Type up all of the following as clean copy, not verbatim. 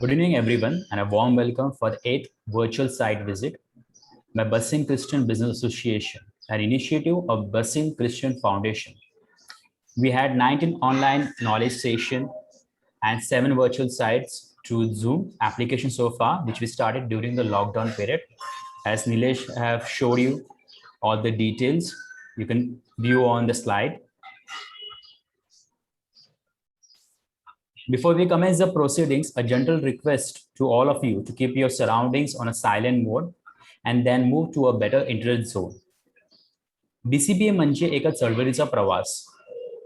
Good evening, everyone, and a warm welcome for the 8th virtual site visit by Busing Christian Business Association, an initiative of Busing Christian Foundation. We had 19 online knowledge sessions and 7 virtual sites through Zoom application so far, which we started during the lockdown period. As Nilesh have showed you all the details, you can view on the slide. Before we commence the proceedings, a gentle request to all of you to keep your surroundings on a silent mode and then move to a better internet zone. DCBA म्हणजे एका चळवळीचा प्रवास,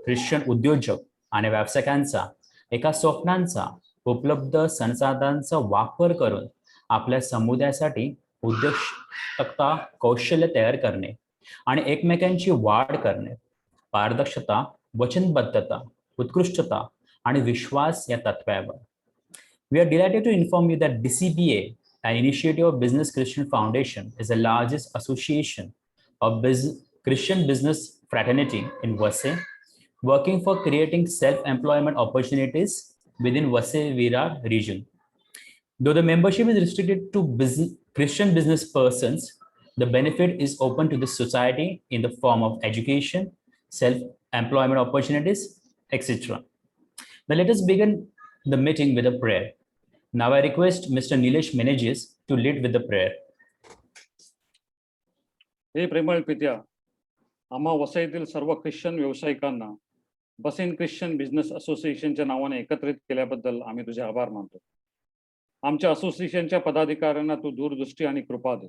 Christian उद्योजक आणि व्यावसायिकांचा एका स्वप्नांचा उपलब्ध संसाधनांचा वापर करून आपल्या समुदायासाठी उद्योजकता कौशल्य तयार करणे आणि एकमेकांची वाढ करणे, पारदर्शकता, वचनबद्धता, उत्कृष्टता आणि विश्वास या तत्वावर. We are delighted to inform you that DCBA, an initiative of Business Christian Foundation, is the largest association of Christian business fraternity in Vasai, working for creating self-employment opportunities within Vasai-Virar region. Though the membership is restricted to Christian business persons, the benefit is open to the society in the form of education, self-employment opportunities, etc. Now let us begin the meeting with a prayer. Now I request Mr. Nilesh Meneges to lead with the prayer. हे प्रेमळ पित्या, आम्हा वसईतील सर्व Christian व्यावसायिकांना बसेन Christian business असोसिएशनच्या नावाने एकत्रित केल्याबद्दल आम्ही तुझे आभार मानतो. आमच्या असोसिएशनच्या पदाधिकाऱ्यांना तू दूरदृष्टी आणि कृपा दे.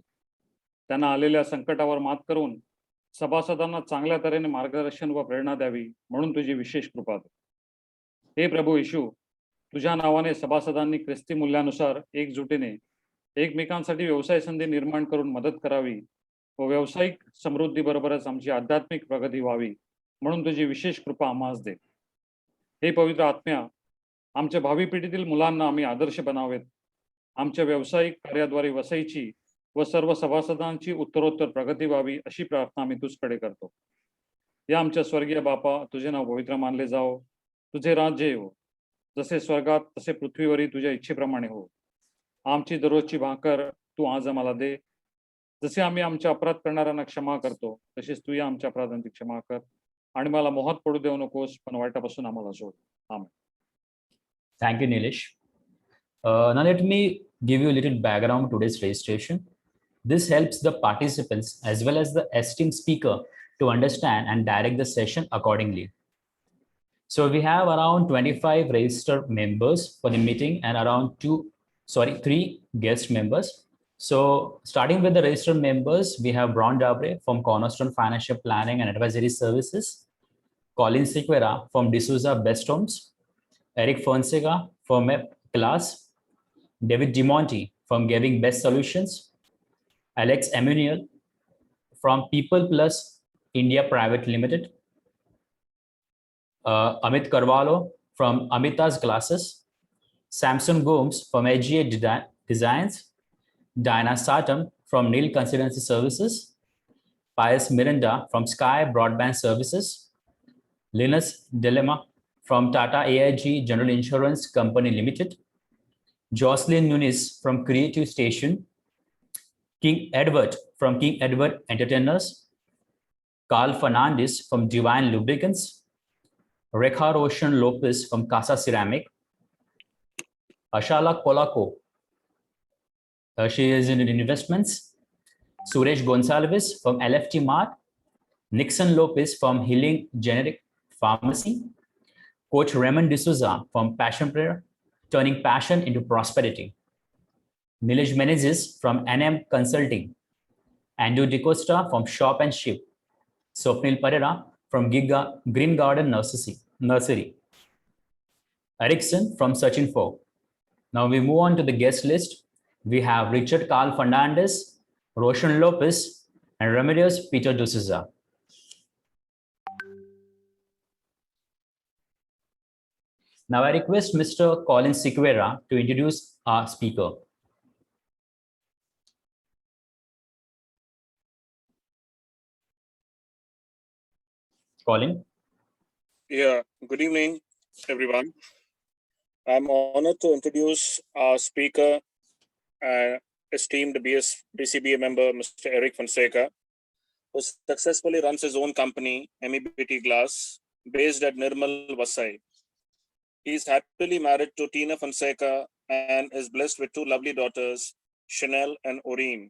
त्यांना आलेल्या संकटावर मात करून सभासदांना चांगल्या तऱ्हेने मार्गदर्शन व प्रेरणा द्यावी म्हणून तुझी विशेष कृपा दे. हे प्रभू येशू, तुझ्या नावाने सभासदांनी ख्रिस्ती मूल्यानुसार एकजुटीने एकमेकांसाठी व्यवसाय संधी निर्माण करून मदत करावी व व्यावसायिक समृद्धीबरोबरच आमची आध्यात्मिक प्रगती व्हावी म्हणून तुझी विशेष कृपा आम्हास दे. हे पवित्र आत्म्या, आमच्या भावी पिढीतील मुलांना आम्ही आदर्श बनावेत. आमच्या व्यावसायिक कार्याद्वारे वसईची व सर्व सभासदांची उत्तरोत्तर प्रगती व्हावी अशी प्रार्थना आम्ही तुझकडे करतो. या आमच्या स्वर्गीय बापा, तुझे नाव पवित्र मानले जाओ, तुझे राज्य येवो, जसे स्वर्गात तसे पृथ्वीवरही तुझ्या इच्छेप्रमाणे हो. आमची दररोजची भाकर तू आज आम्हाला दे. जसे आम्ही आमच्या अपराध करणाऱ्यांना क्षमा करतो, तसेच तू या आमच्या अपराधांची क्षमा कर आणि मला मोहात पडू देऊ नकोस, पण वाईटापासून आम्हाला सोड. आमेन. Thank you, Nilesh. Now let me give you a little background to today's registration. This helps the participants as well as the esteemed speaker to understand and direct the session accordingly. So we have around 25 registered members for the meeting and around 3 guest members. So starting with the registered members, we have Ron Dabre from Cornerstone Financial Planning and Advisory Services, Colin Sequeira from D'Souza Best Homes, Eric Fonseca from Class, David DiMonti from Giving Best Solutions, Alex Emmanuel from People Plus India Private Limited, Amit Carvalho from Amita's Glasses, Samson Gomes from AGA Designs, Diana Satam from Neil Consultancy Services, Pius Miranda from Sky Broadband Services, Linus Dilemma from Tata AIG General Insurance Company Limited, Jocelyn Nunes from Creative Station, King Edward from King Edward Entertainers, Carl Fernandez from Divine Lubricants, Rekha Roshan Lopez from Casa Ceramic, Ashala Polako, she is in investments, Suresh Gonsalves from LFT Mart, Nixon Lopez from Healing Generic Pharmacy, Coach Raymond D'Souza from Passion Prayer, turning passion into prosperity, Nilesh Meneses from NM Consulting, Andrew DeCosta from Shop and Ship, Swapnil Parera from Green Garden Nursery, Erickson from Searching For. Now we move on to the guest list. We have Richard Carl Fernandez, Roshan Lopez, and Remedios Peter D'Souza. Now I request Mr. Colin Sequeira to introduce our speaker. Colin? Yeah, good evening, everyone. I'm honored to introduce our speaker, esteemed BCBA member, Mr. Eric Fonseca, who successfully runs his own company, MEBT Glass, based at Nirmal, Vasai. He is happily married to Tina Fonseca and is blessed with two lovely daughters, Chanel and Oreen.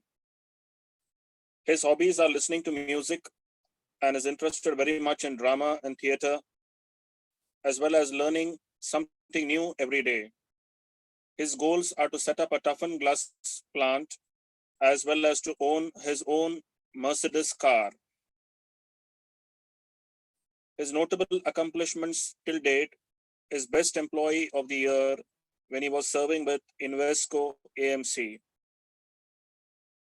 His hobbies are listening to music and is interested very much in drama and theater, as well as learning something new every day. His goals are to set up a toughened glass plant, as well as to own his own Mercedes car. His notable accomplishments till date is Best Employee of the Year when he was serving with Invesco AMC.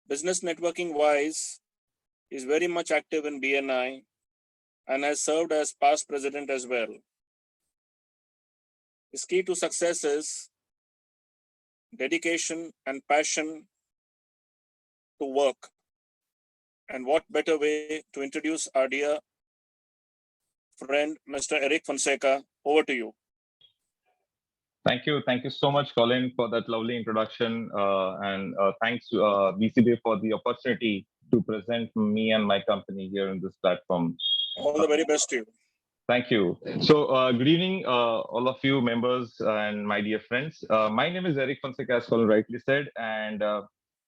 Business networking wise, he is very much active in BNI and has served as past president as well. His key to success is dedication and passion to work. And what better way to introduce our dear friend, Mr. Eric Fonseca. Over to you. Thank you. Thank you so much, Colin, for that lovely introduction. And thanks to BCBA for the opportunity to present me and my company here in this platform. All the very best to you. Thank you. So good evening, all of you members and my dear friends. My name is Eric Fonseca, as Colin rightly said, and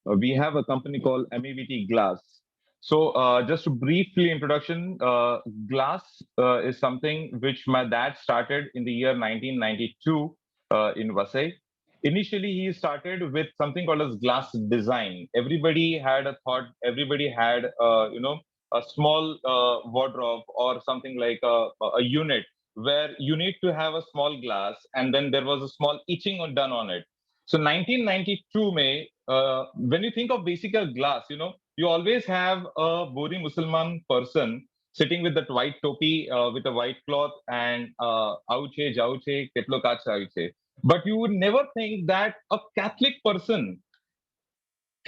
we have a company called MEBT Glass. So just a briefly introduction, glass is something which my dad started in the year 1992 in Vasai. Initially, he started with something called as glass design. Everybody had a thought, everybody had, a small wardrobe or something like a unit where you need to have a small glass, and then there was a small etching done on it. So 1992 May, when you think of basic glass, you always have a Bori Musliman person sitting with that white topi with a white cloth and auche, jauche, ketlo kach auche. But you would never think that a Catholic person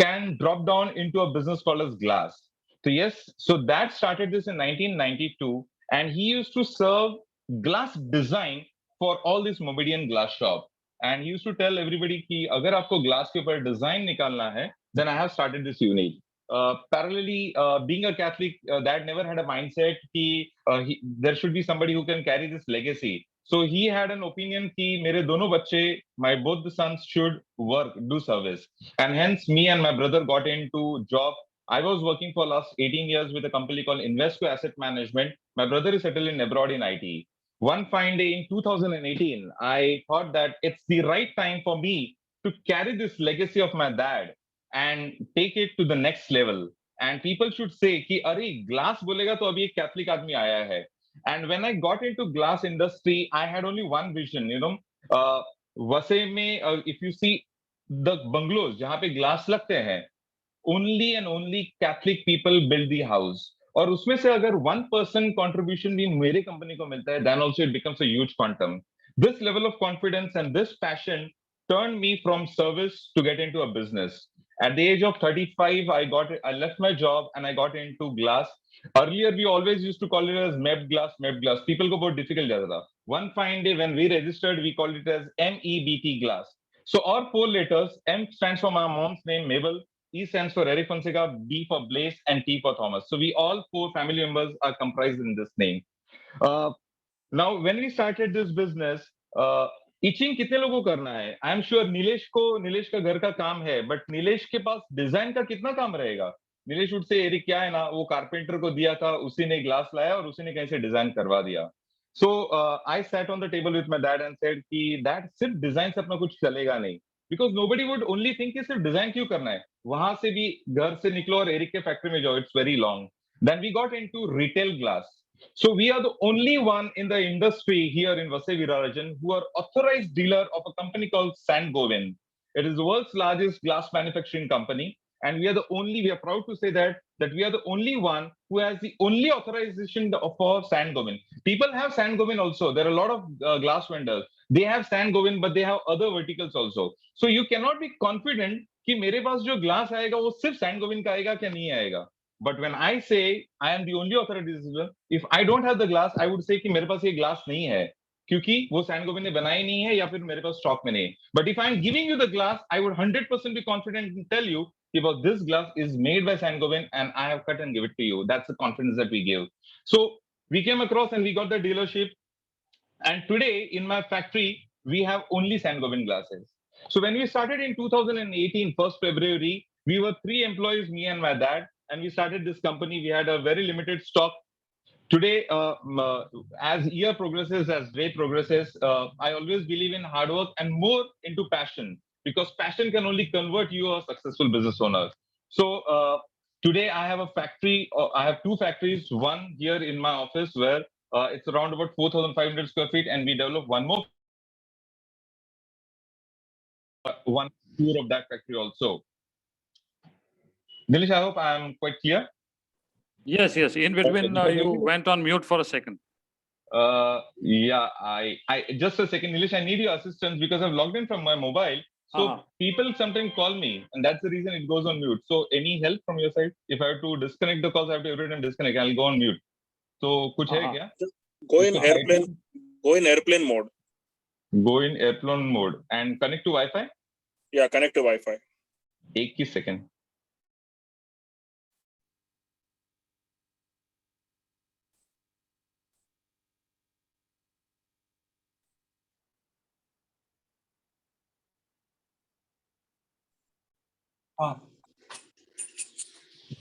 can drop down into a business called as glass. So yes, so that started this in 1992, and he used to serve glass design for all this Mohammedan glass shop. And he used to tell everybody कि अगर आपको glass के ऊपर design निकालना है, then I have started this unit. Parallelly, being a Catholic, Dad never had a mindset कि there should be somebody who can carry this legacy. So he had an opinion कि मेरे दोनों बच्चे, my both the sons should work, do service. And hence me and my brother got into job. I was working for last 18 years with a company called Invesco Asset Management. My brother is settled in abroad in IT. One fine day in 2018, I thought that it's the right time for me to carry this legacy of my dad and take it to the next level. And people should say कि अरे glass बोलेगा तो अभी एक Catholic आदमी आया है. And when I got into glass industry, I had only one vision, Vasai में, if you see the bungalows जहाँ पे glass लगते हैं, only and only Catholic people build the house. और उसमें से अगर 1% contribution भी मेरे company को मिलता है, then also it becomes a huge quantum. This level of confidence and this passion turned me from service to get into a business. At the age of 35, I left my job and I got into glass. Earlier, we always used to call it as MEB glass. People go बहुत difficult जाता था. One fine day when we registered, we called it as MEBT glass. So our 4 letters, M stands for my mom's name, Mabel. E stands for Eric Fonseca, B for Blaze, and T for Thomas. So we all 4 family members are comprised in this name. Now, when we started this business, etching कितने लोगों को करना है? I am sure Nilesh का घर का काम है, बट नीलेश के पास डिजाइन का कितना काम रहेगा? नीलेश वुड से एरिक क्या है ना, वो कारपेंटर को दिया था, उसी ने ग्लास लाया और उसी ने कहीं से डिजाइन करवा दिया. So I sat on the table with my dad and said कि डैड सिर्फ डिजाइन से अपना कुछ चलेगा नहीं, because nobody would only think कि सिर्फ डिजाइन क्यों करना है, वहां से भी घर से निकलो और एरिक के फैक्ट्री में जाओ, it's very long. Then we got into retail glass. So we are the only one in the industry here in Vasai Virarajan who are authorized dealer of a company called Saint-Gobain. It is the world's largest glass manufacturing company, and we are proud to say that we are the only one who has the only authorization for Saint-Gobain. People have Saint-Gobain also. There are a lot of glass vendors. They have Saint-Gobain, but they have other verticals also. So you cannot be confident कि मेरे पास जो glass आएगा वो सिर्फ Saint-Gobain का आएगा क्या नहीं आएगा. But when I say I am the only authorized dealer, if I don't have the glass, I would say कि मेरे पास ये glass नहीं है. क्योंकि वो सैन-गोबैन ने बनाई नहीं है या फिर मेरे पास स्टॉक में नहीं है. But if I am giving you the glass, I would 100% be confident and tell you about this glass is made by Saint-Gobain and I have cut and give it to you. That's the confidence that we give. So we came across and we got the dealership. And today in my factory, we have only Saint-Gobain glasses. So when we started in 2018, 1st February, we were 3 employees, me and my dad, and we started this company. We had a very limited stock. Today, as year progresses, as day progresses, I always believe in hard work and more into passion, because passion can only convert you a successful business owner. So today I have a factory, I have 2 factories, one here in my office where it's around about 4,500 square feet, and we develop one more, one tour of that factory also. Nilesh, I hope I am quite clear. Yes, yes. In between, Okay, you went on mute for a second. Yeah, I just a second, Nilesh, I need your assistance because I've logged in from my mobile. So people sometimes call me, and that's the reason it goes on mute. So any help from your side? If I have to disconnect the calls, I have to every time disconnect. I'll go on mute. So kuch hai kya? Go in airplane. Go in airplane mode. Go in airplane mode and connect to Wi-Fi. Yeah, connect to Wi-Fi. एक ही second.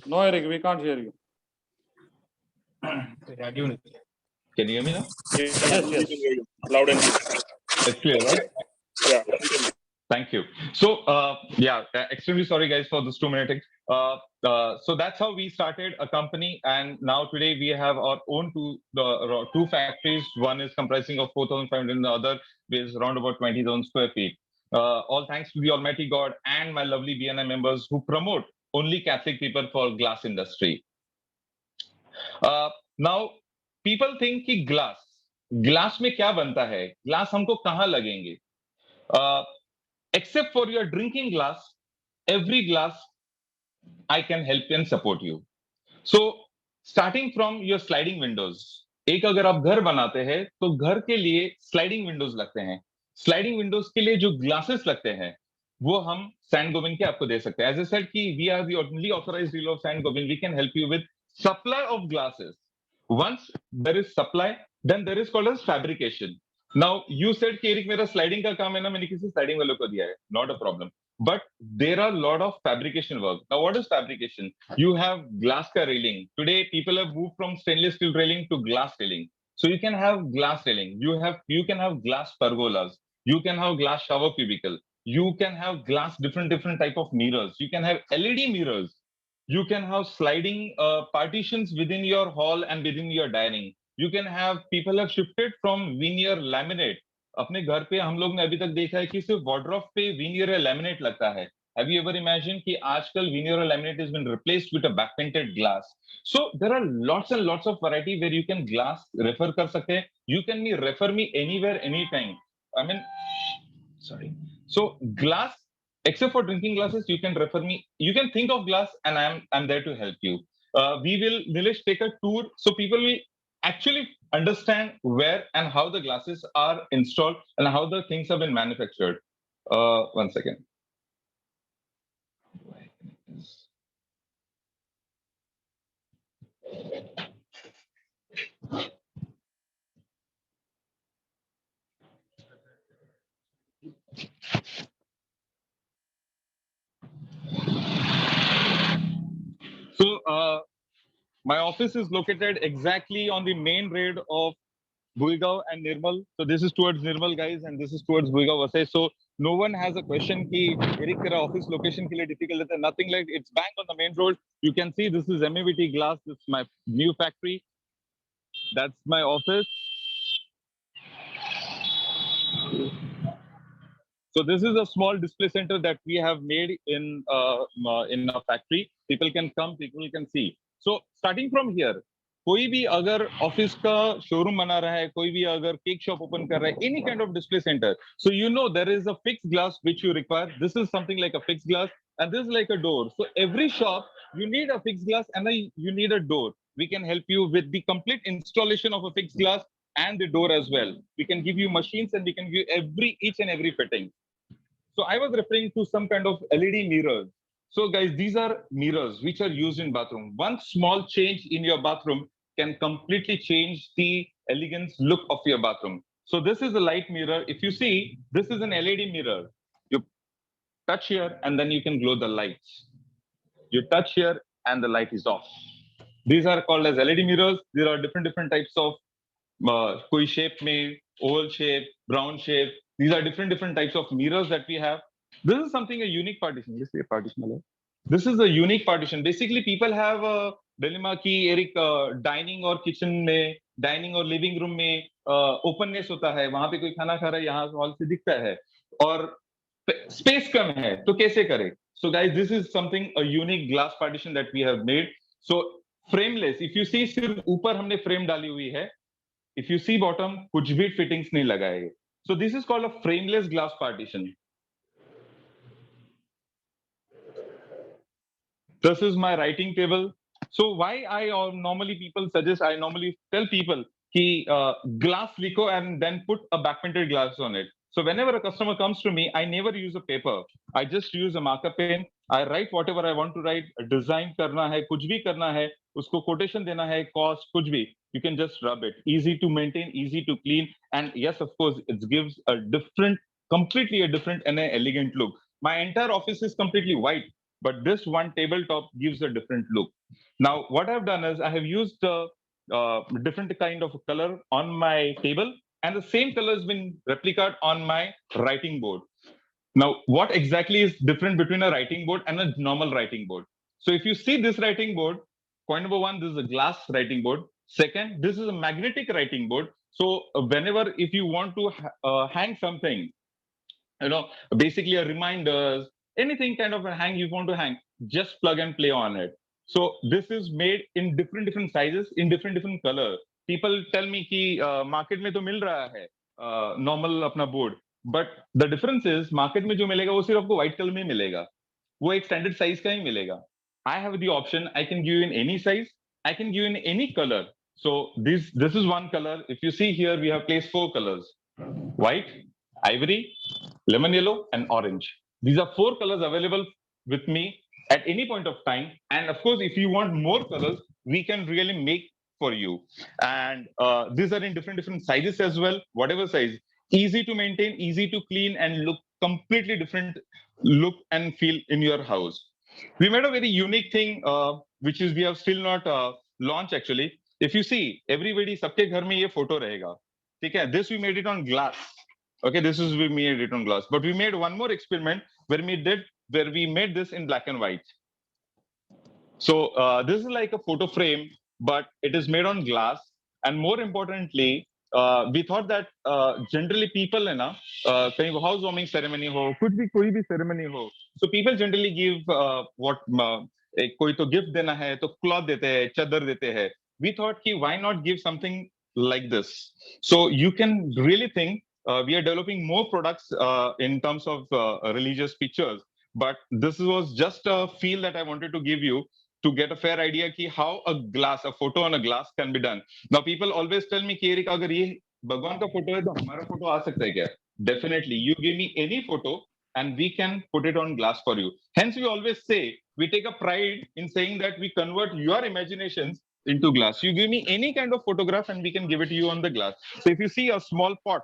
No, Eric, we can't hear you. Can you hear me now? Yes, Yes, we yes. can hear you. Loud and clear. It's clear, right? Yeah. Thank you. So, extremely sorry, guys, for this 2-minute. So that's how we started a company, and now today we have our own two factories. One is comprising of 4,500, and the other is around about 20,000 square feet. All thanks to the Almighty God and my lovely BNI members who promote only Catholic people for glass industry. Now, people think कि glass में क्या बनता है? Glass हमको कहाँ लगेंगे? Except for your drinking glass, every glass I can help and support you. So, starting from your sliding windows, एक अगर आप घर बनाते हैं तो घर के लिए sliding windows लगते हैं. Sliding windows के लिए जो glasses लगते हैं, वो हम Saint-Gobain के आपको दे सकते हैं. As I said कि we are the only authorized dealer of Saint-Gobain. We can help you with supply of glasses. Once there is supply, then there is called as fabrication. Now you said कि Eric मेरा sliding का काम है ना, मैंने किसी sliding वाले को दिया है. Not a problem. But there are a lot of fabrication work. Now what is fabrication? You have glass ka railing. Today people have moved from stainless steel railing to glass railing. So you can have glass railing. You can have glass pergolas. You can have glass shower cubicle. You can have glass different type of mirrors. You can have LED mirrors. You can have sliding partitions within your hall and within your dining. You can have, people have shifted from veneer laminate. अपने घर पे हम लोग ने अभी तक देखा है कि सिर्फ वार्डरोब पे veneer या laminate लगता है. Have you ever imagined कि आजकल veneer और laminate has been replaced with a back painted glass? So there are lots and lots of variety where you can glass refer कर सकते हैं. You can refer me anywhere, anytime. I mean, sorry. So glass, except for drinking glasses, you can refer me. You can think of glass, and I'm there to help you. We will, Nilesh, take a tour so people will actually understand where and how the glasses are installed and how the things have been manufactured. One second. So my office is located exactly on the main road of Buigaon and Nirmal. So this is towards Nirmal, guys, and this is towards Buigaon, Vasai. So no one has a question ki Eric tera office location ke liye difficult hai. Nothing like, it's bang on the main road. You can see this is MEVT glass. This is my new factory. That's my office. So this is a small display center that we have made in our factory. People can come, people can see. So starting from here, कोई भी अगर office का showroom बना रहा है, कोई भी अगर केक शॉप ओपन कर रहा है, any kind of display center, so you know there is a fixed glass which you require. This is something like a fixed glass, and this is like a door. So every shop you need a fixed glass and you need a door. We can help you with the complete installation of a fixed glass and the door as well. We can give you machines and we can give you each and every fitting. So I was referring to some kind of LED mirrors. So guys, these are mirrors which are used in bathroom. One small change in your bathroom can completely change the elegance look of your bathroom. So this is a light mirror. If you see, this is an LED mirror. You touch here and then you can glow the lights. You touch here and the light is off. These are called as LED mirrors. There are different types of koi shape mein, oval shape, brown shape. These are different types of mirrors that we have. This is something a unique partition. Let's say partition. This is a unique partition. Basically, people have a dilemma ki Eric dining or kitchen में, dining or living room में openness होता है. वहाँ पे कोई खाना खा रहा है, यहाँ हॉल से दिखता है. और space कम है, तो कैसे करें? So guys, this is something a unique glass partition that we have made. So frameless. If you see, सिर्फ ऊपर हमने frame डाली हुई है. If you see bottom, कुछ भी fittings नहीं लगाए. So this is called a frameless glass partition. This is my writing table. So why I normally tell people कि glass लिखो and then put a back painted glass on it. So whenever a customer comes to me, I never use a paper. I just use a marker pen. I write whatever I want to write. Design करना है, कुछ भी करना है, उसको quotation देना है, cost कुछ भी. You can just rub it. Easy to maintain, easy to clean, and yes, of course, it gives completely a different and an elegant look. My entire office is completely white, but this one tabletop gives a different look. Now, what I've done is I have used a different kind of color on my table, and the same color has been replicated on my writing board. Now, what exactly is different between a writing board and a normal writing board? So if you see this writing board, point number one, this is a glass writing board. Second, this is a magnetic writing board. So whenever, if you want to hang something, basically a reminders, anything kind of a hang you want to hang, just plug and play on it. So this is made in different sizes, in different color. People tell me कि market में तो मिल रहा है normal अपना board, but the difference is market में जो मिलेगा वो सिर्फ आपको white color में मिलेगा, वो एक standard size का ही मिलेगा. I have the option, I can give you in any size, I can give you in any color. So this is one color. If you see here, we have placed 4 colors: white, ivory, lemon yellow, and orange. These are 4 colors available with me at any point of time. And of course, if you want more colors, we can really make for you. And these are in different sizes as well, whatever size. Easy to maintain, easy to clean, and look completely different look and feel in your house. We made a very unique thing, which is we have still not launched actually. If you see, everybody, सबके घर में ये photo रहेगा. ठीक है? This we made it on glass. Okay, we made it on glass. But we made one more experiment where we made this in black and white. So this is like a photo frame, but it is made on glass. And more importantly, we thought that generally people है ना, कहीं housewarming ceremony हो, कोई भी ceremony हो, so people generally give कोई तो gift देना है, तो cloth देते हैं, चादर देते हैं. We thought कि why not give something like this? So you can really think. We are developing more products in terms of religious pictures, but this was just a feel that I wanted to give you to get a fair idea ki how a photo on a glass can be done. Now people always tell me कि Eric, अगर ये भगवान का photo है तो हमारा photo आ सकता है क्या? Definitely, you give me any photo and we can put it on glass for you. Hence, we always say, we take a pride in saying that we convert your imaginations into glass. You give me any kind of photograph and we can give it to you on the glass. So if you see a small pot,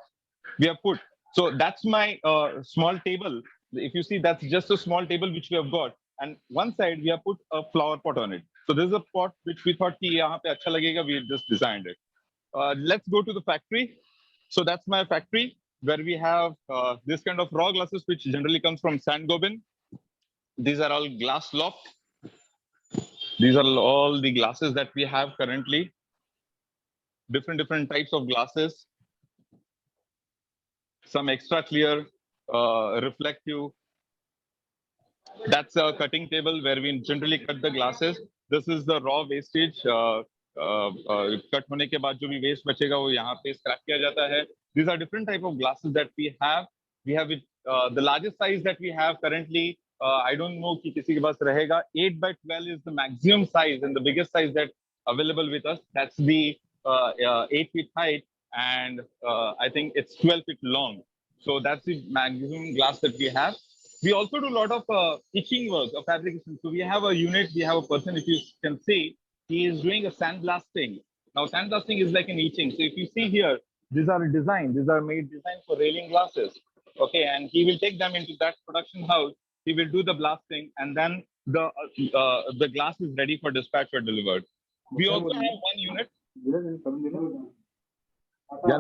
we have put, so that's my small table. If you see, that's just a small table which we have got, and one side we have put a flower pot on it. So this is a pot which we thought ki yahan pe acha lagega, we just designed it. Let's go to the factory. So that's my factory where we have this kind of raw glasses which generally comes from Saint-Gobain. These are all glass loft. These are all the glasses that we have currently. Different types of glasses. Some extra clear, reflective. That's a cutting table where we generally cut the glasses. This is the raw wastage. Cut होने के बाद जो भी waste बचेगा वो यहाँ पे scrap किया जाता है. These are different type of glasses that we have. We have the largest size that we have currently. I don't know कि किसी के पास रहेगा. 8 by 12 is the maximum size and the biggest size that available with us. That's the 8 feet height. and I think it's 12 feet long. So that's the maximum glass that we have. We also do a lot of etching work of fabrication. So we have a unit, we have a person, if you can see, he is doing a sandblasting. Now sandblasting is like an etching. So if you see here, these are designed, these are made designs for railing glasses. Okay, and he will take them into that production house. He will do the blasting, and then the glass is ready for dispatch or delivered. We also have one unit. Yeah,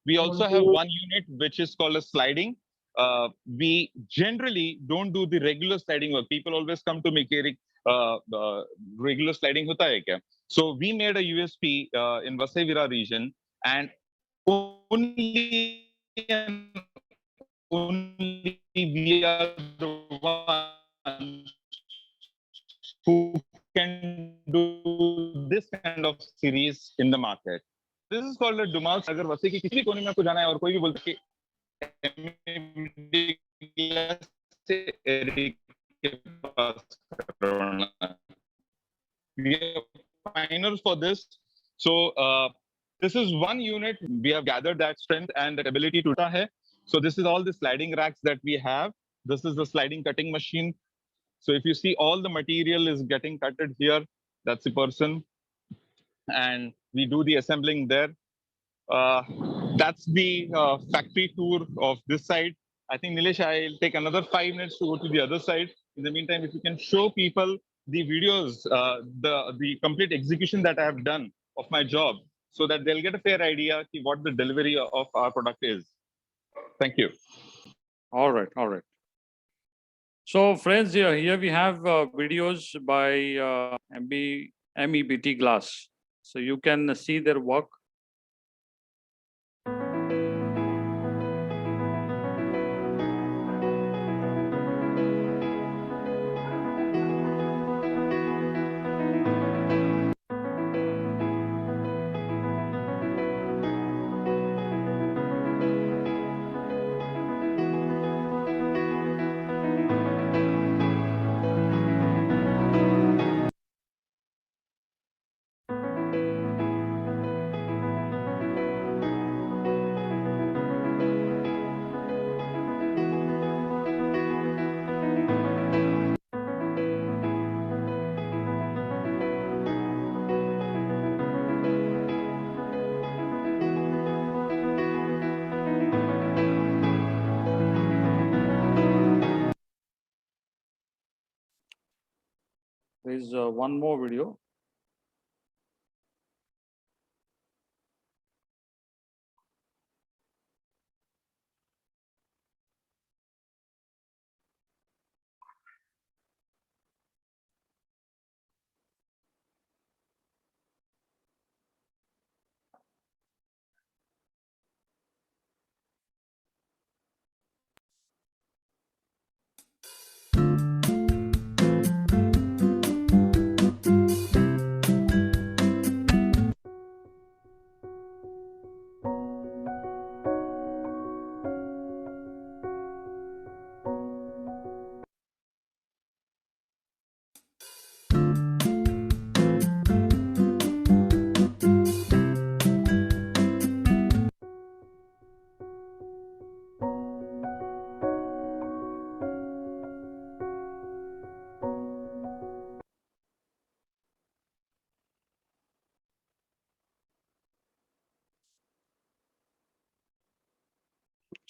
we also have one unit which is called a sliding. We generally don't do the regular sliding work. People always come to me, Eric, regular sliding hota hai kya? So we made a USP in Vasai Virar region, and only we are the ones who can do this kind of series in the market. This is called a Dumal. अगर वैसे कि किसी भी कोने में आपको जाना है और कोई भी बोलता है कि एरिक के पास करवाना है. We are pioneers for this. So this is one unit. We have gathered that strength and that ability to hai. So this is all the sliding racks that we have. This is the sliding cutting machine. So if you see, all the material is getting cutted here. That's the person. And we do the assembling there. That's the factory tour of this side. I think, Nilesh, I'll take another 5 minutes to go to the other side. In the meantime, if you can show people the videos, the complete execution that I have done of my job, so that they'll get a fair idea of what the delivery of our product is. Thank you. All right, all right. So friends, here we have videos by MEBT Glass. So you can see their work. There is one more video.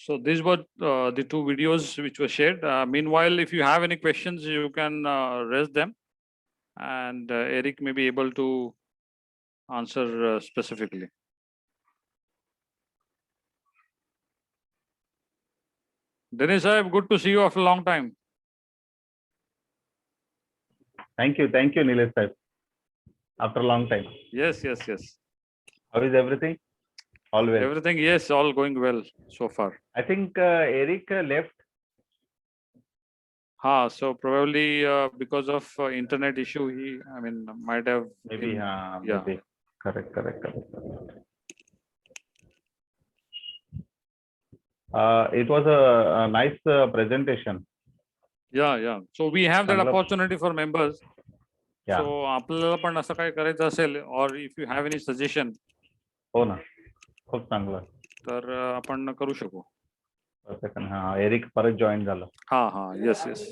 So these were the two videos which were shared. Meanwhile, if you have any questions, you can raise them, and Eric may be able to answer specifically. Dinesh Sahib, good to see you after a long time. Thank you, Nilesh sir. After a long time. Yes, yes, yes. How is everything? All well. Everything, yes, all going well so far. I think Eric left. So probably because of internet issue, he, might have. Maybe, yeah. maybe. Correct. It was a nice presentation. Yeah. So we have that Sanglap. opportunity for members. या सो आपल्याला पण असं काय करायचं असेल और if you have any suggestion हो ना, खूप चांगलं. तर आपण करू शकू. हा, एरिक परत जॉईन झालं. हा yes yes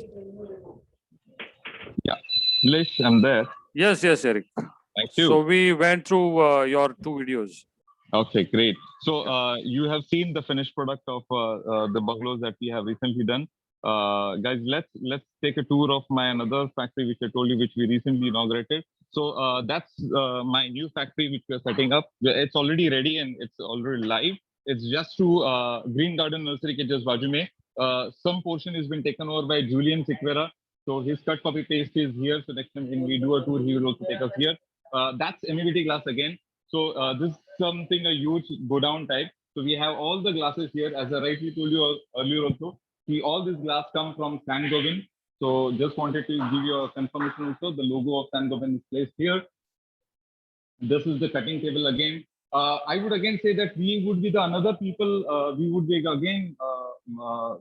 Nilesh, I'm there. Yes yes Eric. Thank you. So we went through your 2 videos. Okay, great. So you have seen the finished product of the bungalows that we have recently done. Guys, let's take a tour of my another factory which I told you, which we recently inaugurated. So that's my new factory which we are setting up. It's already ready and it's already live. It's just to Green Garden Nursery ke just baaju mein. Some portion has been taken over by Julian Siquera. So his cut copy paste is here. So next time when we do a tour, he will also take us here. That's MEVT glass again. So this is something a huge go down type. So we have all the glasses here, as I rightly told you earlier also. See, all these glass come from Saint-Gobain. So just wanted to give you a confirmation also. The logo of Saint-Gobain is placed here. This is the cutting table again. I would again say that we would be the another people. We would be again.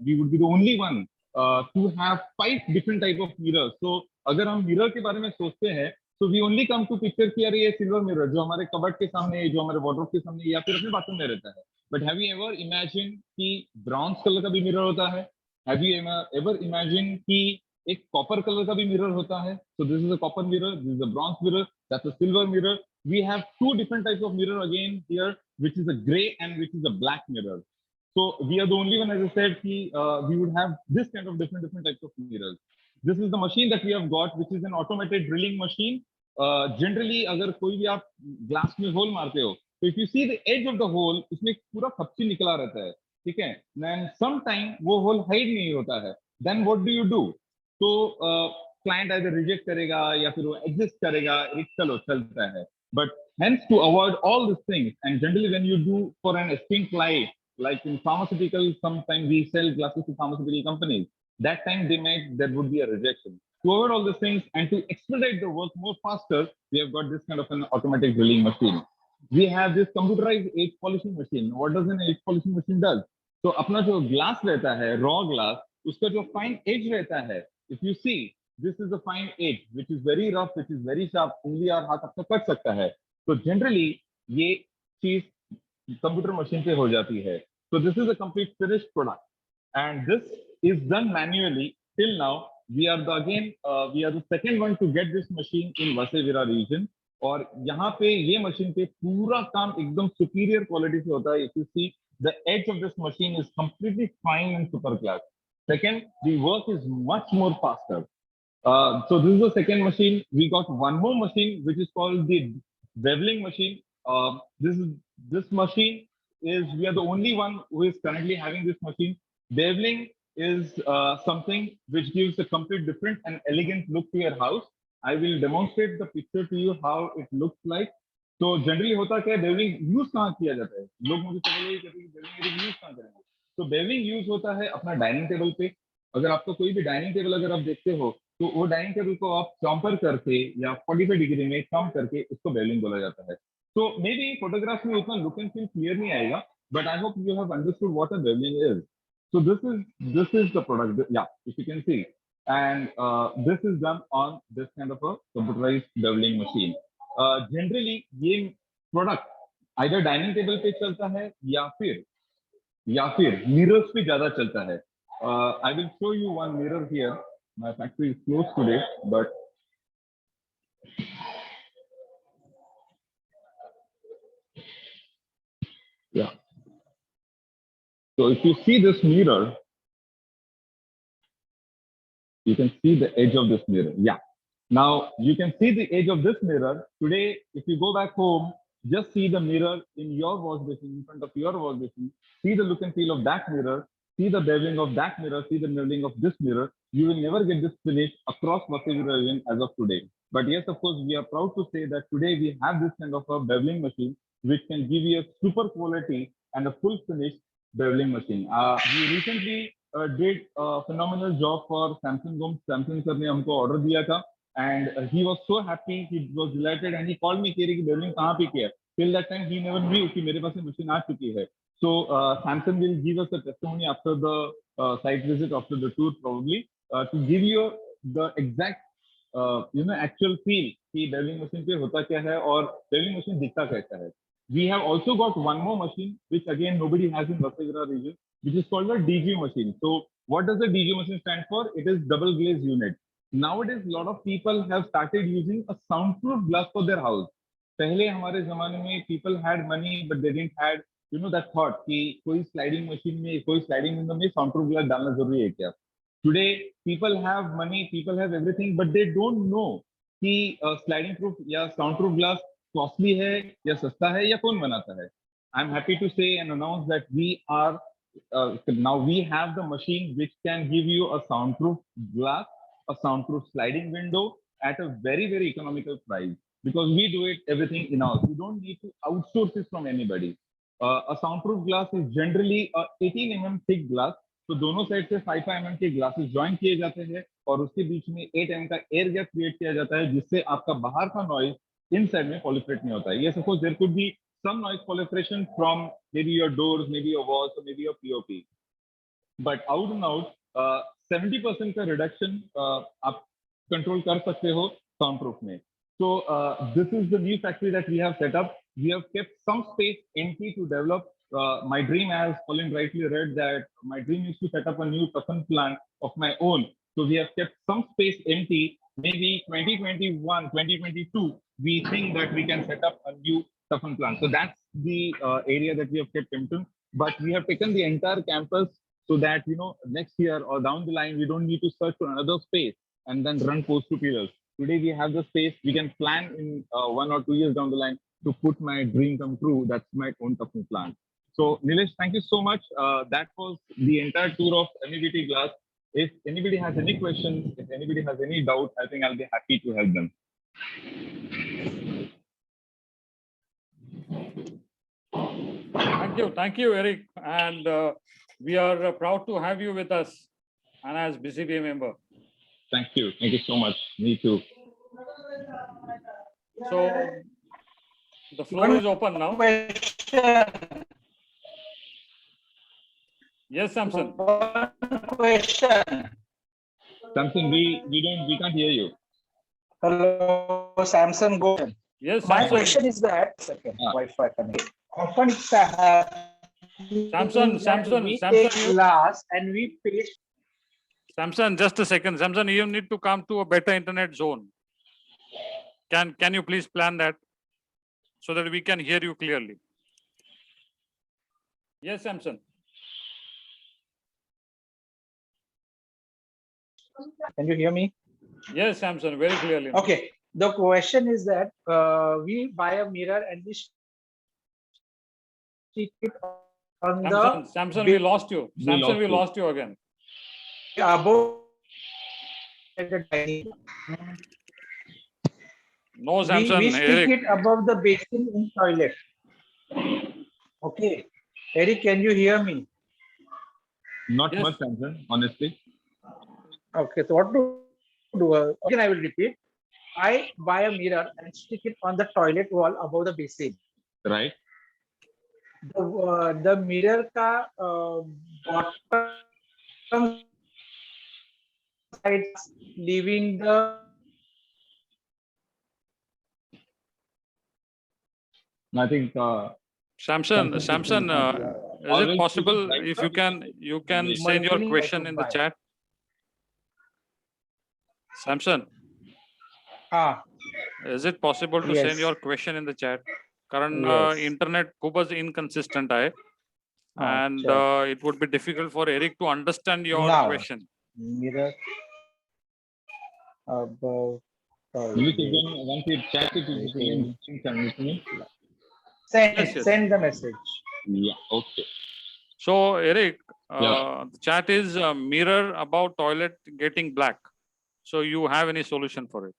We would be the only one to have 5 different type of mirrors. So अगर हम mirror के बारे में सोचते हैं, so we only come to picture कि यार ये silver mirror जो हमारे कबर्ड के सामने, जो हमारे wardrobe के सामने या फिर अपने बाथरूम में रहता है. But have you ever imagined कि bronze color का भी mirror होता है? Have you ever imagined कि एक copper color का भी mirror होता है? So this is a copper mirror, this is a bronze mirror, that's a silver mirror. We have 2 different types of mirror again here, which is a gray and which is a black mirror. So we are the only one, as I said, we would have this kind of different types of mirrors. This is the machine that we have got, which is an automated drilling machine. Generally, अगर कोई भी आप glass में hole मारते हो, so if you see the edge of the hole, उसमें पूरा खपची निकला रहता है, ठीक है? Then sometime वो hole hide नहीं होता है. Then what do you do? So client either reject करेगा या फिर वो exist करेगा, एक चलो चलता है. But hence to avoid all these things, and generally when you do for an esteemed client, like in pharmaceutical, sometimes we sell glasses to pharmaceutical companies. That time there would be a rejection. To avoid all these things and to expedite the work more faster, we have got this kind of an automatic drilling machine. We have this computerized edge polishing machine. What does an edge polishing machine does? So अपना जो glass रहता है, raw glass, उसका जो fine edge रहता है, if you see, this is a fine edge, which is very rough, which is very sharp, उंगली और हाथ अपना कट सकता है. So generally ये चीज computer machine पे हो जाती है. So this is a complete finished product, and this is done manually. Till now, we are the second one to get this machine in Vasai-Virar region. और यहाँ पे ये machine पे पूरा काम एकदम superior quality से होता है. If you see, the edge of this machine is completely fine and super class. Second, the work is much more faster. So this is the second machine. We got one more machine which is called the beveling machine. This machine is, we are the only one who is currently having this machine. Beveling is something which gives a complete different and elegant look to your house. I will demonstrate the picture to you how it looks like. So generally होता क्या है, beveling use कहाँ किया जाता है? लोग मुझे सवाल यही कहते हैं कि beveling use कहाँ करेंगे? तो beveling use होता है अपना डाइनिंग टेबल पे. अगर आपको कोई भी डाइनिंग टेबल अगर आप देखते हो, तो वो डाइनिंग टेबल को आप चॉम्पर करके या 45 डिग्री में कम करके उसको बेवलिंग बोला जाता है. So maybe photographs में उतना look and feel clear नहीं आएगा, but I hope you have understood what a beveling is. So this is the product. Yeah, if you can see, and this is done on this kind of a computerized beveling machine. Generally ये product either dining table पे चलता है या फिर mirrors पे ज्यादा चलता है. I will show you one mirror here. My factory is closed today, but yeah. So if you see this mirror, you can see the edge of this mirror. Yeah. Now you can see the edge of this mirror. Today, if you go back home, just see the mirror in your wash basin, in front of your wash basin. See the look and feel of that mirror. See the beveling of that mirror. See the beveling of this mirror. You will never get this finish across Vasai-Virar region as of today. But yes, of course, we are proud to say that today we have this kind of a beveling machine which can give you a super quality and a full finish beveling machine. We recently did a phenomenal job for Samsung Home. Samsung sir ने हमको order दिया था, and he was so happy, he was delighted, and he called me, कह रही कि beveling कहाँ पे किया? Till that time, he never knew कि मेरे पास ये machine आ चुकी है. So Samsung will give us a testimony after the site visit, after the tour probably, to give you the exact actual feel कि beveling machine पे होता क्या है और beveling machine दिखता कैसा है. We have also got one more machine which again nobody has in Vasagara region, which is called a DG machine. So what does the DG machine stand for? It is double glaze unit. Nowadays, a lot of people have started using a soundproof glass for their house. पहले हमारे जमाने में people had money but they didn't had that thought कि कोई sliding machine में कोई sliding window में soundproof glass डालना जरूरी है क्या. Today people have money, people have everything, but they don't know कि sliding proof या soundproof glass costly है या सस्ता है या कौन बनाता है. I'm happy to say and announce that now we have the machine which can give you a soundproof glass, a soundproof sliding window at a very, very economical price, because we do it everything in-house. We don't need to outsource it from anybody. A soundproof glass is generally a 18 mm thick glass. तो दोनों side से 5 mm के glasses join किए जाते हैं और उसके बीच में 8 mm का एयर गैप क्रिएट किया जाता है, जिससे आपका बाहर का नॉइज इनसाइड में पॉलिफरेट नहीं होता है. Yes, of course, there could be some noise proliferation from maybe your doors, maybe your walls, or maybe your POP. But out and out, 70% का reduction आप control कर सकते हो soundproof में. So this is the new factory that we have set up. We have kept some space empty to develop. My dream, as Colin rightly read, that my dream is to set up a new toughen plant of my own. So we have kept some space empty. Maybe 2021, 2022, we think that we can set up a new toughen plant. So that's the area that we have kept empty. But we have taken the entire campus so that next year or down the line we don't need to search for another space and then run post to pillars. Today we have the space. We can plan in 1 or 2 years down the line to put my dream come true. That's my own toughen plant. So Nilesh, thank you so much. That was the entire tour of MEBT Glass. If anybody has any questions, if anybody has any doubt, I think I'll be happy to help them. Thank you, Eric. And we are proud to have you with us and as BCBA member. Thank you so much. Me too. So the floor is open now. Yes, Samson. One question. Samson, we can't hear you. Hello, Samson. Go. Yes, My Samson. question is that Wi-Fi connect. Often Samson, we Samson, take you- glass and we paste. Samson, just a second. Samson, you need to come to a better internet zone. Can you please plan that so that we can hear you clearly? Yes, Samson. Can you hear me? Yes, Samson, very clearly. Okay. The question is that we buy a mirror and we stick it on Samson, we lost you. Samson, we lost you. lost you again. the above the dining. No, Samson, we stick Eric. it above the basin in toilet. Okay. Eric, can you hear me? Not Yes. much, Samson, honestly. Okay, so what to do? Again, I will repeat. I buy a mirror and stick it on the toilet wall above the basin. Right? The mirror ka bottom side leaving the I think Samson, is Always it possible right, if sir. you can send your Multiple question in the buy. chat? Samson, is it possible to send Yes. your question in the chat? कारण Yes. Internet खूपच इनकन्सिस्टंट आहे and अच्छा. it would be difficult for Eric to understand your Now. question. mirror above you can toilet. once you chat it, you can send it to me. Send Yes. send the message. Yeah, okay. So Eric, Yeah. the chat is mirror about toilet getting black. So you have any solution for it?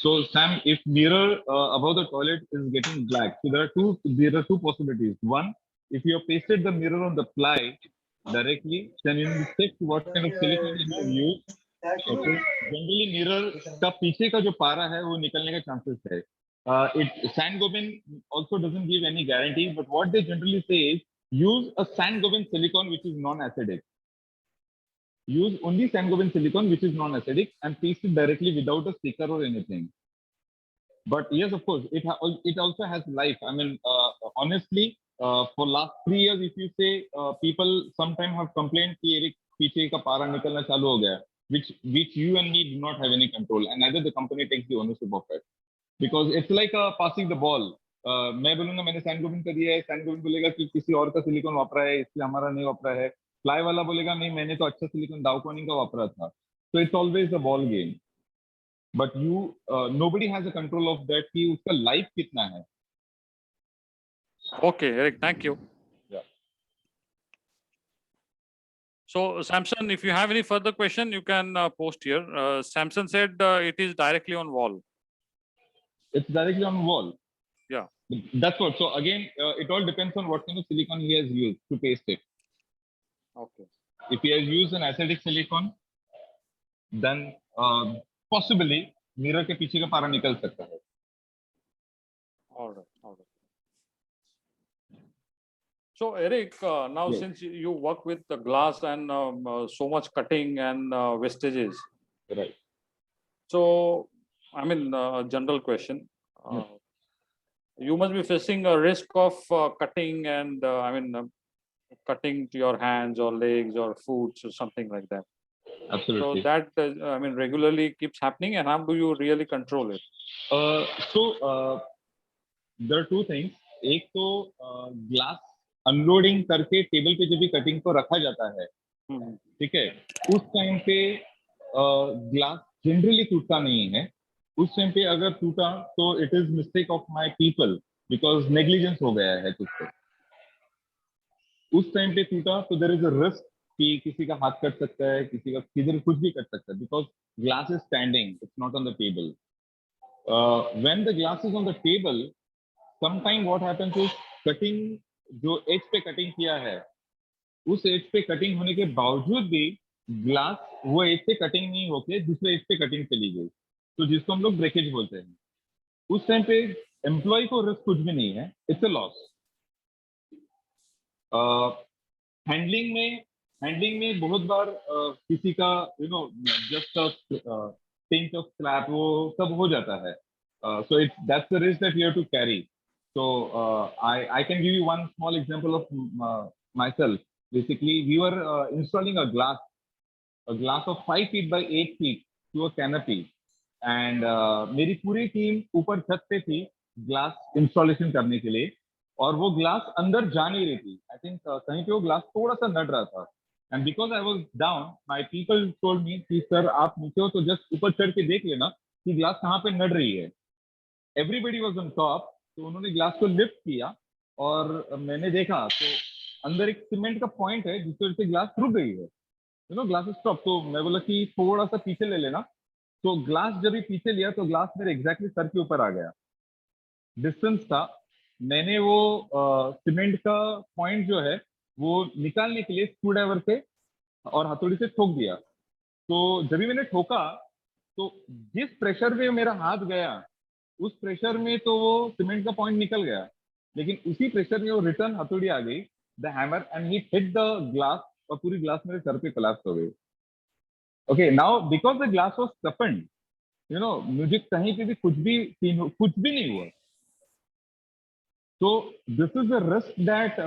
So Sam, if mirror above the toilet is getting black, so there are two possibilities. One, if you have pasted the mirror on the ply directly, then you need to check what kind of silicone you have used. Okay. Generally mirror का पीछे का जो पारा है वो निकलने का chances है. Saint-Gobain also doesn't give any guarantee, but what they generally say is use a Saint-Gobain silicone which is non-acidic. use only Saint-Gobain silicone, which is non-acidic, and paste it directly without a sticker or anything. But yes, of course, it also has life. I mean, honestly, for last 3 years, if you say, people sometimes have complained कि एक पीछे का पारा निकलना चालू हो गया, which you and me do not have any control, and neither the company takes the ownership of it, because it's like passing the ball. मैं बोलूंगा मैंने सैंड-गोबिन का दिया है, सैंड-गोबिन बोलेगा कि किसी और का सिलिकॉन वापरा है, इसलिए हमारा नहीं वापरा है. प्लाई वाला बोलेगा नहीं, मैंने तो अच्छा सिलिकॉन डाउ कॉर्निंग का वापरा था. So it's always a ball game. But nobody has a control of that कि उसका life कितना है. Okay, Eric, thank you. Yeah. So, Samson, if you have any further question, you can post here. Samson said it is directly on wall. It's directly on wall. Yeah. That's what. So again, it all depends on what kind of silicone he has used to paste it. Okay. If he has used an acidic silicone, then possibly mirror के पीछे का पारा निकल सकता है. All right. All right. So, Eric, now Yes. since you work with the glass and so much cutting and wastages, Right. so I mean, general question. Yes. You must be facing a risk of cutting and cutting to your hands or legs or foods or something like that. Absolutely. So that regularly keeps happening, and how do you really control it? There are two things. एक तो glass unloading करके table पे जब भी cutting को रखा जाता है, ठीक है, उस टाइम पे ग्लास जनरली टूटता नहीं है. उस टाइम पे अगर टूटा तो it is mistake of my people, because negligence हो गया है कुछ. उस टाइम पे टूटा तो देयर इज अ रिस्क कि किसी का हाथ कट सकता है, किसी का किधर कुछ भी कट सकता है, because glass is standing, it's not on the table. When the glass is on the table, sometime what happens is cutting, जो एज पे कटिंग किया है, उस एज पे कटिंग होने के बावजूद भी ग्लास वो एज पे कटिंग नहीं होके दूसरे एज पे कटिंग चली गई, तो जिसको हम लोग ब्रेकेज बोलते हैं. उस टाइम पे एम्प्लॉय को रिस्क कुछ भी नहीं है, इट्स अ लॉस. हैंडलिंग में बहुत बार किसी का जस्ट पिंच ऑफ स्क्रैप वो सब हो जाता है. So that's the risk that you have to carry. So I can give you one small example of myself. Basically, we were installing a glass of 5 feet by 8 feet to a canopy, and मेरी पूरी team ऊपर छत पे थी glass installation करने के लिए, और वो ग्लास अंदर जा नहीं रही थी. आई थिंक कहीं पे वो ग्लास थोड़ा सा नड़ रहा था, and because I was down, my people told me कि सर आप नीचे हो तो जस्ट ऊपर चढ़ के देख लेना कि ग्लास कहाँ पे नड़ रही है. एवरीबडी वाज ऑन टॉप, तो उन्होंने ग्लास को लिफ्ट किया और मैंने देखा तो अंदर एक सीमेंट का पॉइंट है जिसकी वजह से ग्लास रुक गई है. Glass stop. तो मैं बोला कि थोड़ा सा पीछे ले लेना. तो ग्लास जब भी पीछे लिया तो ग्लास मेरे एग्जैक्टली सर के ऊपर आ गया. डिस्टेंस था, मैंने वो सीमेंट का पॉइंट जो है वो निकालने के लिए स्क्रू ड्राइवर से और हथौड़ी से ठोक दिया. तो जब भी मैंने ठोका तो जिस प्रेशर में मेरा हाथ गया, उस प्रेशर में तो वो सीमेंट का पॉइंट निकल गया, लेकिन उसी प्रेशर में वो रिटर्न हथौड़ी आ गई, the hammer, and he hit the glass, और पूरी ग्लास मेरे सर पे कोलैप्स हो गई. Okay, now because the glass was toughened, मुझे कहीं पे भी कुछ भी नहीं हुआ. So this is the risk that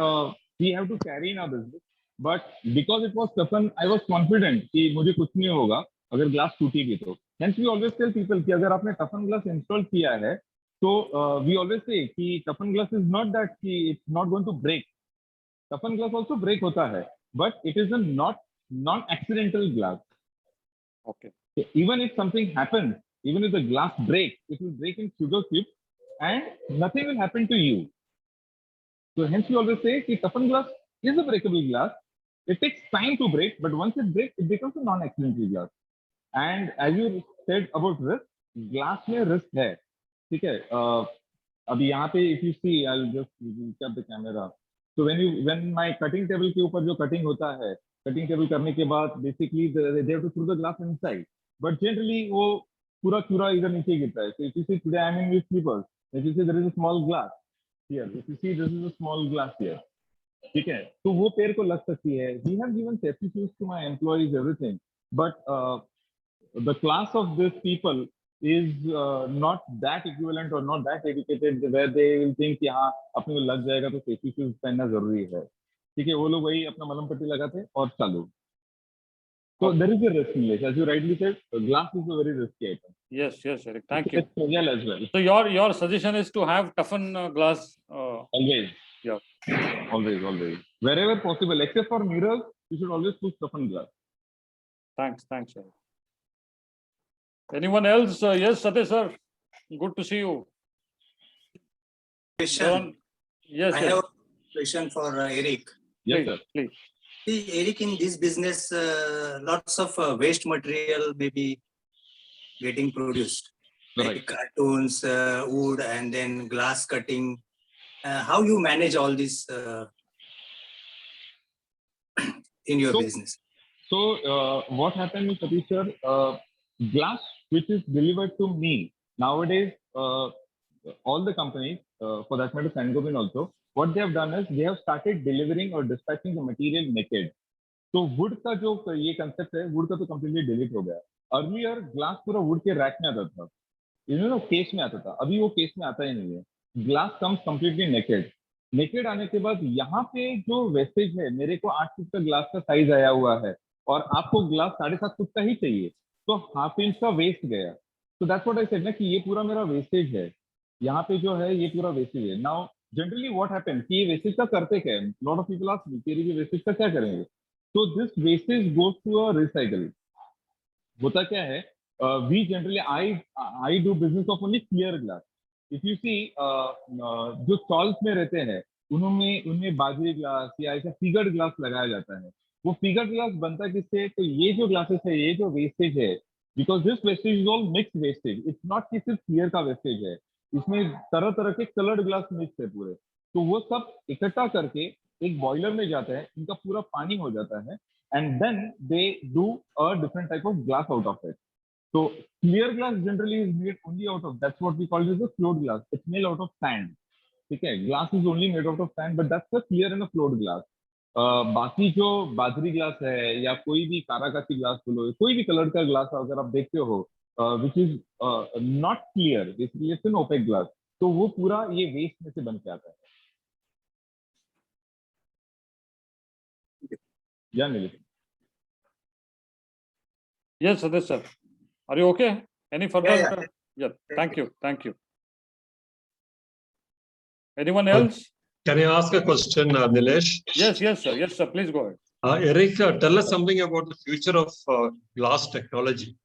we have to carry in our business. But because it was toughened, I was confident कि मुझे कुछ नहीं होगा अगर ग्लास टूटी भी तो. Hence we always tell people कि अगर आपने toughened glass install किया है, तो we always say कि toughened glass is not that कि it's not going to break. Toughened glass also break होता है, but it is a non-accidental glass. Okay. So even if something happens, even if the glass breaks, it will break in sugar cubes and nothing will happen to you. So hence we always say that toughened glass is a breakable glass. It takes time to break, but once it breaks, it becomes a non-accidental glass. And as you said about risk, glass में risk है, ठीक है. अभी यहाँ पे if you see, I'll just cap the camera. So when my cutting table के ऊपर जो cutting होता है, cutting table करने के बाद basically they have to put the glass inside. But generally वो पूरा चूरा इधर नीचे गिरता है. So if you see today I'm in with slippers. If you see there is a small glass here, if you see this is a small glass here. ठीक है, तो वो पैर को लग सकती है. We have given safety shoes to my employees, everything, but the class of these people is not that equivalent or not that educated where they will think कि हाँ अपने को लग जाएगा तो safety shoes पहनना जरूरी है. ठीक है, वो लोग वही अपना मलहम पट्टी लगाते और चालू. So there is a risk in this. As you rightly said, glass is a very risky item. Yes, Eric. Thank you. It's fragile as well. So your suggestion is to have toughen glass. Always. Yeah. Always. Wherever possible, except for mirrors, you should always put toughened glass. Thanks, Eric. Anyone else? Yes, Satish sir. Good to see you. Question. Yes, I have a question for Eric. Yes, please, sir. please. See, Eric, in this business, lots of waste material may be getting produced, Right. like cartoons, wood, and then glass cutting. How you manage all this in your So- business? So what happened is, Satish sir, glass which is delivered to me nowadays, all the companies, for that matter, Saint-Gobain also, what they have done is they have started delivering or dispatching the material naked. तो would का जो ये concept है, would का तो completely delete हो गया. Earlier glass पूरा वुड के रैक में आता था, केस में आता था. अभी वो केस में आता ही नहीं है. ग्लास कम्स कंप्लीटली नेकेड आने के बाद यहाँ पे जो वेस्टेज है, मेरे को 8 फुट का ग्लास का साइज आया हुआ है और आपको ग्लास 7.5 फुट का ही चाहिए, तो हाफ इंच का वेस्ट गया. तो दैट्स व्हाट आई सेड ना कि ये पूरा मेरा वेस्टेज है. यहाँ पे जो है ये पूरा वेस्टेज है. नाउ जनरली व्हाट हैपेंस कि ये वेस्टेज का करते क्या है, lot of people ask me कि ये वेस्टेज का क्या करेंगे. So this wastage goes to a recycle. होता क्या है, we generally I do business of only clear glass. If you see जो स्टॉल्स में रहते हैं उनमें बाजरी ग्लास या ऐसा फिगर्ड ग्लास लगाया जाता है. वो फिगर्ड ग्लास बनता है किससे, तो ये जो ग्लासेस है, ये जो वेस्टेज है, because this wastage is all mix wastage. It's not कि सिर्फ क्लियर का वेस्टेज है, इसमें तरह तरह के कलर्ड ग्लास मिक्स है पूरे. तो वो सब इकट्ठा करके एक बॉयलर में जाता है, इनका पूरा पानी हो जाता है, and then they do a different type of glass out of it. So clear glass generally is made only out of, that's what we call it as a float glass. It's made out of sand. ठीक है, glass is only made out of sand, but that's the clear and a float glass. बाकी जो बाजरी glass है या कोई भी काराकासी glass बोलो, कोई भी कलर का ग्लास अगर आप देखते हो which is not clear, basically it's an opaque glass, तो वो पूरा ये वेस्ट में से बन के आता है. या नहीं? Yes, Satish sir. Are you okay? Any further? Yeah. Yeah. Thank you. Anyone else? Can I ask a question, Nilesh? Yes, sir. Please go ahead. Eric, tell us something about the future of glass technology.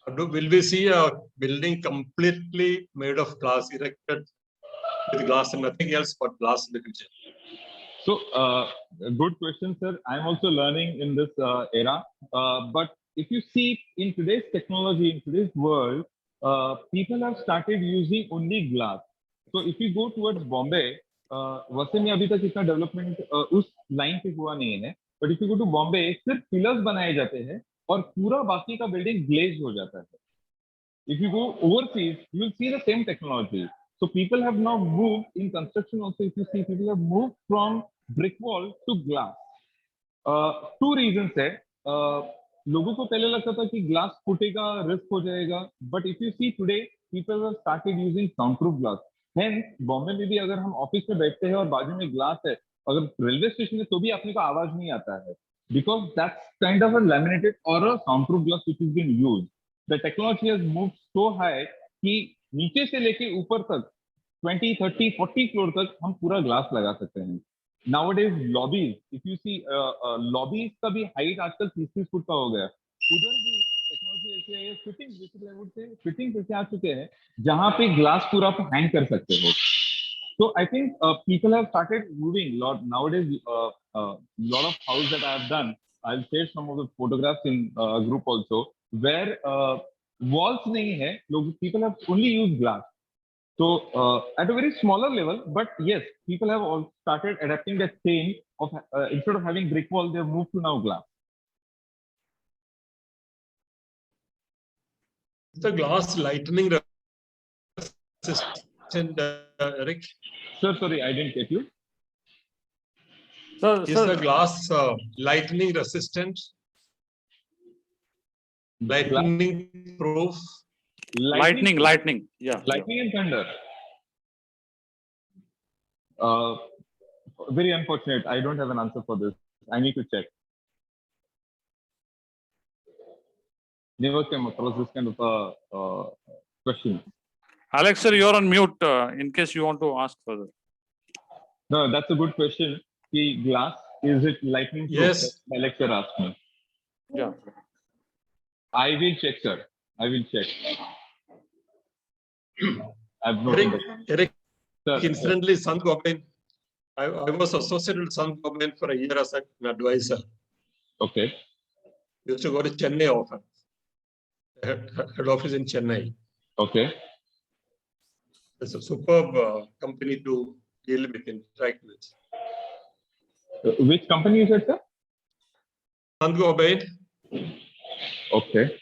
Will we see a building completely made of glass, erected with glass and nothing else but glass in the future? So, good question, sir. I'm also learning in this era. But if you see in today's technology, in today's world, people have started using only glass. So, if you go towards Bombay, वैसे में अभी तक इतना development उस line पे हुआ नहीं है. But if you go to Bombay, सिर्फ पिलर्स बनाए जाते हैं और पूरा बाकी का बिल्डिंग ग्लेज हो जाता है. If you go overseas, you will see the same technology. So people have now moved in construction also. If you see, people have moved from brick wall to glass. Two reasons है. लोगों को पहले लगता था कि glass फूटेगा, risk हो जाएगा. But if you see today, people have started using soundproof glass. Hence Bombay में भी अगर हम ऑफिस में बैठते हैं और बाजू में ग्लास है, अगर रेलवे स्टेशन है तो भी अपने को आवाज नहीं आता है, because that's kind of a laminated और a soundproof glass which is been used. The technology has moved so high कि नीचे से लेके ऊपर तक 20, 30, 40 फ्लोर तक हम पूरा ग्लास लगा सकते हैं. Nowadays lobbies, if you see lobbies का भी हाइट आजकल 30 फुट का हो गया. उधर भी टेक्नोलॉजी ऐसे है, fitting basically I would say fitting ऐसे आ चुके हैं जहां पे ग्लास पूरा आप हैंग कर सकते हो. So I think people have started moving lot nowadays. Lot of houses that I have done, I'll share some of the photographs in group also, where walls नहीं है, people have only used glass. So at a very smaller level, but yes, people have all started adapting that change of instead of having brick wall, they have moved to now glass. The glass lightning resistant, Eric? Sir, sorry, I didn't get you. Sir, Is the glass lightning resistant? Lightning proof? lightning. Yeah. Lightning and thunder. Very unfortunate. I don't have an answer for this. I need to check. Never came across this kind of a question. Alex, sir, you're on mute in case you want to ask further. No, that's a good question. The glass, is it lightning proof? Yes. That's my lecturer asked me. Yeah. I will check, sir. I will check. I've Eric, noted it. Eric, Sir, incidentally, Sant Gobain, I was associated with Sant Gobain for a year as an advisor. okay. Used to go to Chennai often. Head office in Chennai. Okay. It's a superb company to deal with, interact with. Which company is it, sir? Sant Gobain, Okay.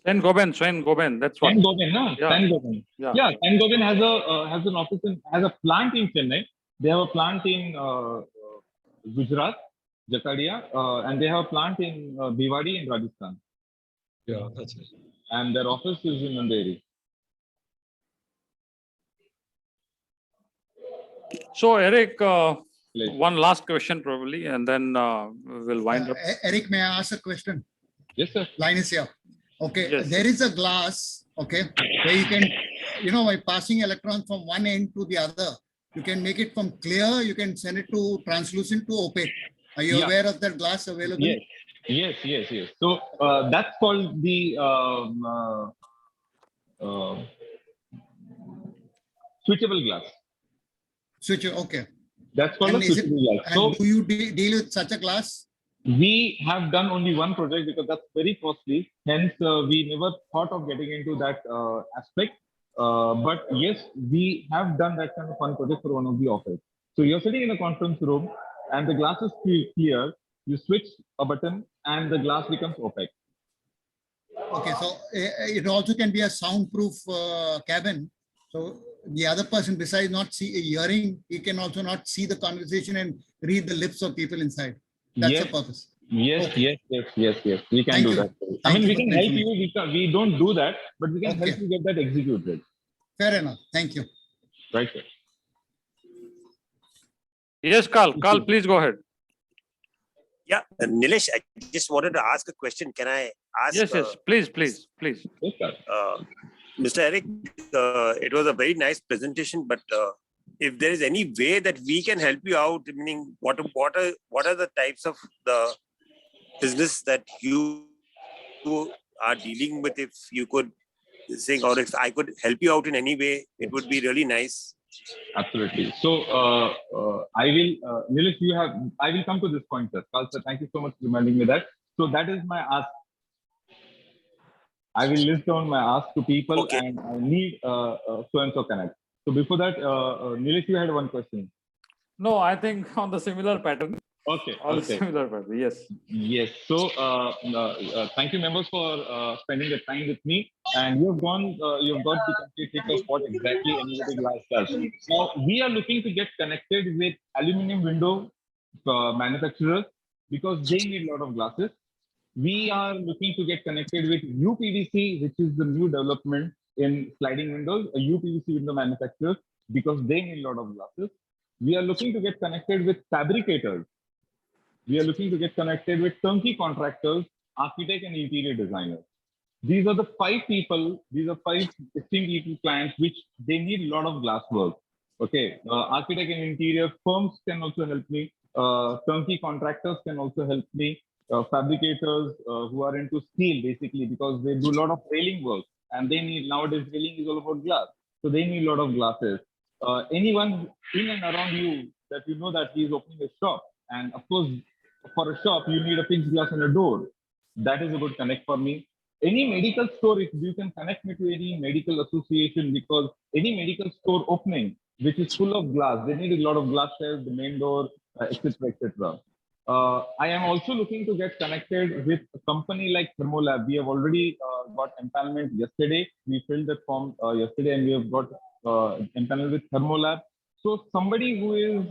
Sven Goben, that's what. San Gobain, no? Yeah. San Gobain. Yeah. Yeah, San Gobain has an office has a plant in Chennai. They have a plant in Gujarat, Jakadia, and they have a plant in Bhiwadi in Rajasthan. yeah, that's it. And their office is in Andheri. So, Eric, Please. one last question probably, and then we'll wind up. Eric, may I ask a question? Yes, sir. Line is here. Okay, Yes. there is a glass, okay, where you can, by passing electrons from one end to the other, you can make it from clear, you can send it to translucent to opaque. Are you Yeah. aware of that glass available? Yes. Yes. So that's called the switchable glass. Switch, okay. That's called a And is it- switchable glass. And So do you deal with such a glass? we have done only one project because that's very costly. Hence, we never thought of getting into that aspect. But yes, we have done that kind of one project for one of the office. So you're sitting in a conference room and the glass is clear. You switch a button and the glass becomes opaque. Okay, so it also can be a soundproof cabin. So the other person, besides not hearing, he can also not see the conversation and read the lips of people inside. That's Yes. the purpose. Yes. We can Thank do you. that. I Thank mean, you we for can help mentioning. you. We don't do that, but we can help Okay. you get that executed. Fair enough. Thank you. Right, sir. Yes, Carl, please go ahead. Yeah, Nilesh, I just wanted to ask a question. Can I ask? Yes, please. Yes, sir. Mr. Eric, it was a very nice presentation, but if there is any way that we can help you out, meaning what are the types of the business that you are dealing with, if you could say, or if I could help you out in any way, it would be really nice. Absolutely. So I will, Nilesh, I will come to this point, sir. Carl, sir, thank you so much for reminding me that. So that is my ask. I will list down my ask to people, Okay. and I need so and so connect. So before that, Nilesh, you had one question. No, I think on the similar pattern. Okay. Similar pattern. Yes. Yes. So thank you, members, for spending the time with me. And you've got the complete picture of what exactly Anivity Glass does. Now, we are looking to get connected with aluminum window manufacturers because they need a lot of glasses. We are looking to get connected with UPVC, which is the new development in sliding windows, a UPVC window manufacturers, because they need a lot of glasses. We are looking to get connected with fabricators. We are looking to get connected with turnkey contractors, architects, and interior designers. These are the 5 people, these are 5 distinct clients which they need a lot of glass work. Okay, architect and interior firms can also help me. Turnkey contractors can also help me. Fabricators who are into steel, basically, because they do a lot of railing work, and they need, nowadays railing is all about glass, so they need a lot of glasses. Anyone in and around you that you know that he is opening a shop, and of course, for a shop, you need a fixed glass and a door. That is a good connect for me. Any medical store, if you can connect me to any medical association, because any medical store opening, which is full of glass, they need a lot of glass shelves, the main door, etc., etc. I am also looking to get connected with a company like Thermolab. We have already got empanelment yesterday. We filled the form yesterday, and we have got empanelment with Thermolab. So somebody who is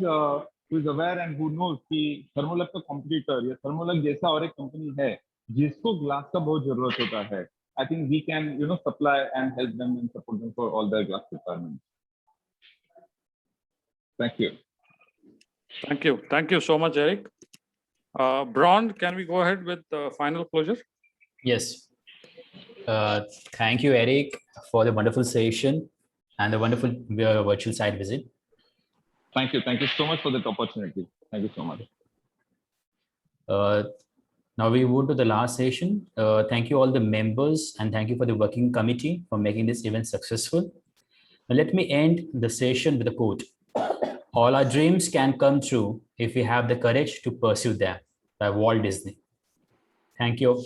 who is aware and who knows कि Thermolux का competitor या Thermolux जैसा और एक company है जिसको glass का बहुत जरूरत होता है, I think we can supply and help them and support them for all their glass requirements. Thank you. Thank you. Thank you so much, Eric. Braun, can we go ahead with the final closure? Yes. Thank you, Eric, for the wonderful session and the wonderful virtual site visit. Thank you. Thank you so much for that opportunity. Thank you so much. Now we move to the last session. Thank you all the members and thank you for the working committee for making this event successful. Now let me end the session with a quote. All our dreams can come true if we have the courage to pursue them, by Walt Disney. Thank you.